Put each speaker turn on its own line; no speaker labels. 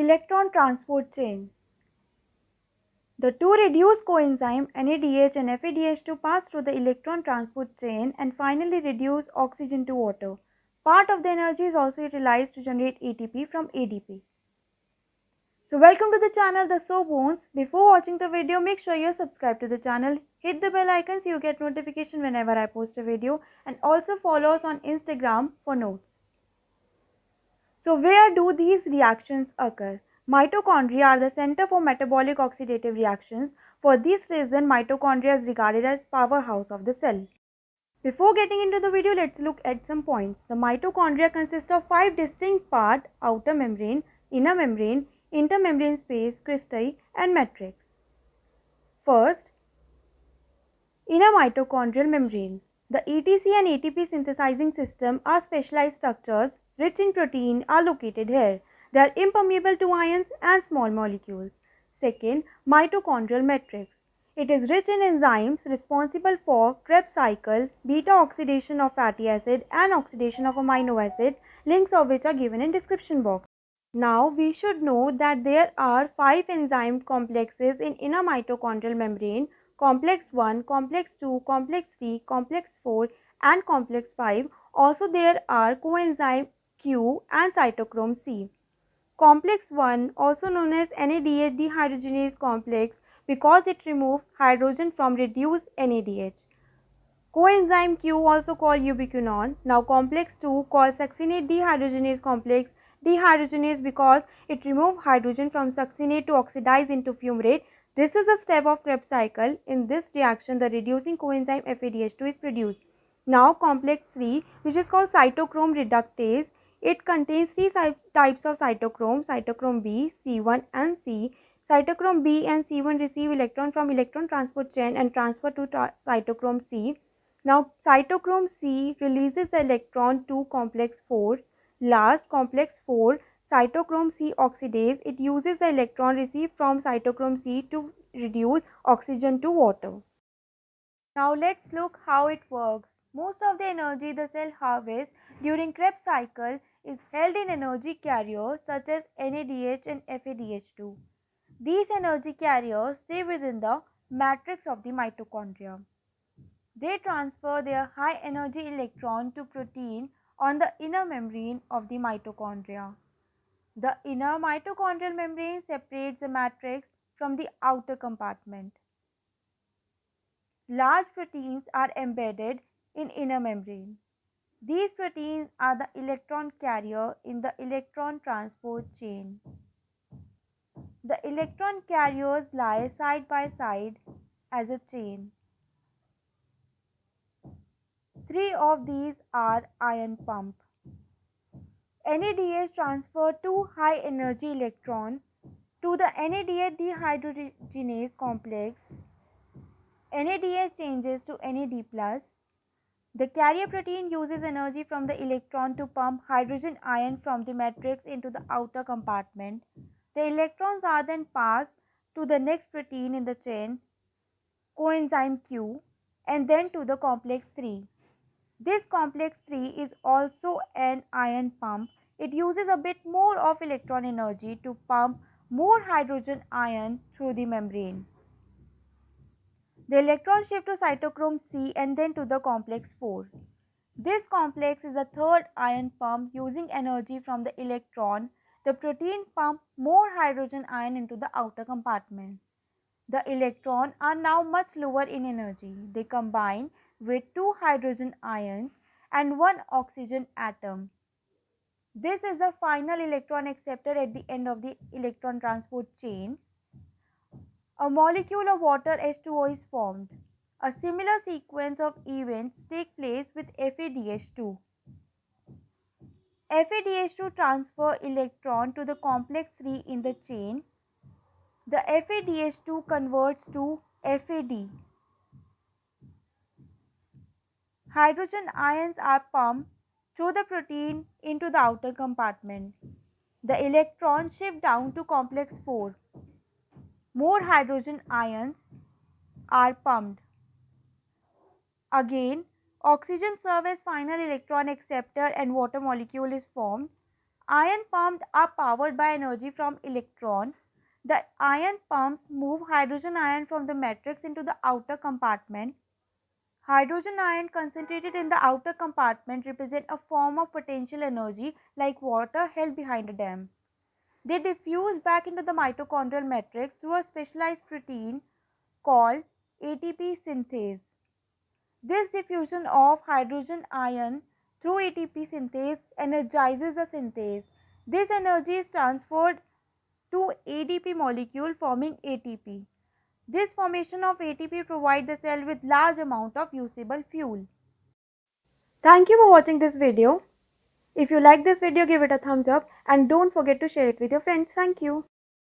Electron transport chain. The two reduced coenzyme NADH and FADH2 pass through the electron transport chain and finally reduce oxygen to water. Part of the energy is also utilized to generate ATP from ADP. So welcome to the channel The So Bones. Before watching the video, make sure you subscribe to the channel, hit the bell icon so you get notification whenever I post a video, and also follow us on Instagram for notes. So where do these reactions occur? Mitochondria are the center for metabolic oxidative reactions. For this reason, mitochondria is regarded as powerhouse of the cell. Before getting into the video, let's look at some points. The mitochondria consist of 5 distinct parts: outer membrane, inner membrane, intermembrane space, cristae and matrix. First, inner mitochondrial membrane. The ETC and ATP synthesizing system are specialized structures rich in protein are located here. They are impermeable to ions and small molecules. Second, mitochondrial matrix. It is rich in enzymes responsible for Krebs cycle, beta oxidation of fatty acid and oxidation of amino acids, links of which are given in description box. Now we should know that there are 5 enzyme complexes in inner mitochondrial membrane: complex 1, complex 2, complex 3, complex 4 and complex 5. Also there are coenzyme Q and cytochrome C. Complex 1, also known as NADH dehydrogenase complex, because it removes hydrogen from reduced NADH. Coenzyme Q, also called ubiquinone. Now complex 2, called succinate dehydrogenase complex, dehydrogenase because it removes hydrogen from succinate to oxidize into fumarate. This is a step of Krebs cycle. In this reaction, the reducing coenzyme FADH2 is produced. Now complex 3, which is called cytochrome reductase. It contains 3 types of cytochrome: cytochrome B, C1 and C. Cytochrome B and C1 receive electron from electron transport chain and transfer to cytochrome C. Now cytochrome C releases the electron to complex 4. Last, complex 4, cytochrome C oxidase. It uses the electron received from cytochrome C to reduce oxygen to water. Now let's look how it works. Most of the energy the cell harvests during Krebs cycle is held in energy carriers such as NADH and FADH2. These energy carriers stay within the matrix of the mitochondria. They transfer their high energy electron to protein on the inner membrane of the mitochondria. The inner mitochondrial membrane separates the matrix from the outer compartment. Large proteins are embedded in inner membrane. These proteins are the electron carrier in the electron transport chain. The electron carriers lie side by side as a chain. 3 of these are ion pump. NADH transfer 2 high energy electron to the NADH dehydrogenase complex. NADH changes to NAD+. The carrier protein uses energy from the electron to pump hydrogen ion from the matrix into the outer compartment. The electrons are then passed to the next protein in the chain, coenzyme Q, and then to the complex 3. This complex 3 is also an ion pump. It uses a bit more of electron energy to pump more hydrogen ion through the membrane. The electrons shift to cytochrome C and then to the complex 4. This complex is a third ion pump using energy from the electron. The protein pump more hydrogen ion into the outer compartment. The electrons are now much lower in energy. They combine with 2 hydrogen ions and 1 oxygen atom. This is the final electron acceptor at the end of the electron transport chain. A molecule of water H2O is formed. A similar sequence of events take place with FADH2. FADH2 transfer electron to the complex 3 in the chain. The FADH2 converts to FAD. Hydrogen ions are pumped through the protein into the outer compartment. The electrons shift down to complex 4. More hydrogen ions are pumped. Again, oxygen serves as final electron acceptor and water molecule is formed. Ion pumps are powered by energy from electron. The ion pumps move hydrogen ion from the matrix into the outer compartment. Hydrogen ion concentrated in the outer compartment represent a form of potential energy like water held behind a dam. They diffuse back into the mitochondrial matrix through a specialized protein called ATP synthase. This diffusion of hydrogen ion through ATP synthase energizes the synthase. This energy is transferred to ADP molecule forming ATP. This formation of ATP provides the cell with large amount of usable fuel. Thank you for watching this video. If you like this video, give it a thumbs up and don't forget to share it with your friends. Thank you.